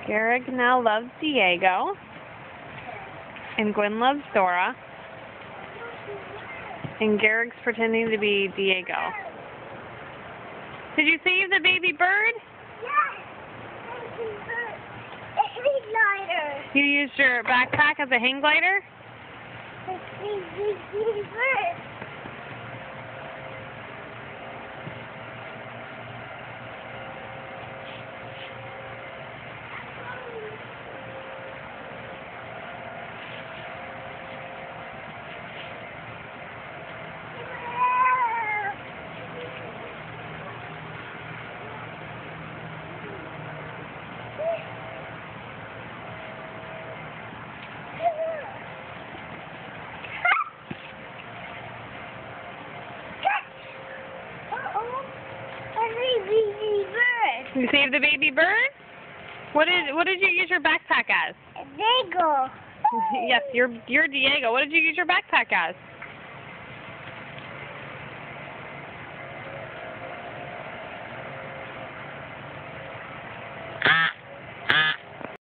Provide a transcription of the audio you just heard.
Garrick now loves Diego. And Gwen loves Dora. And Garrick's pretending to be Diego. Did you save the baby bird? Yes! Baby bird. Baby glider. You used your backpack as a hang glider? Baby bird. Baby bird. You saved the baby bird? What did you use your backpack as? Diego. Yes, you're Diego. What did you use your backpack as?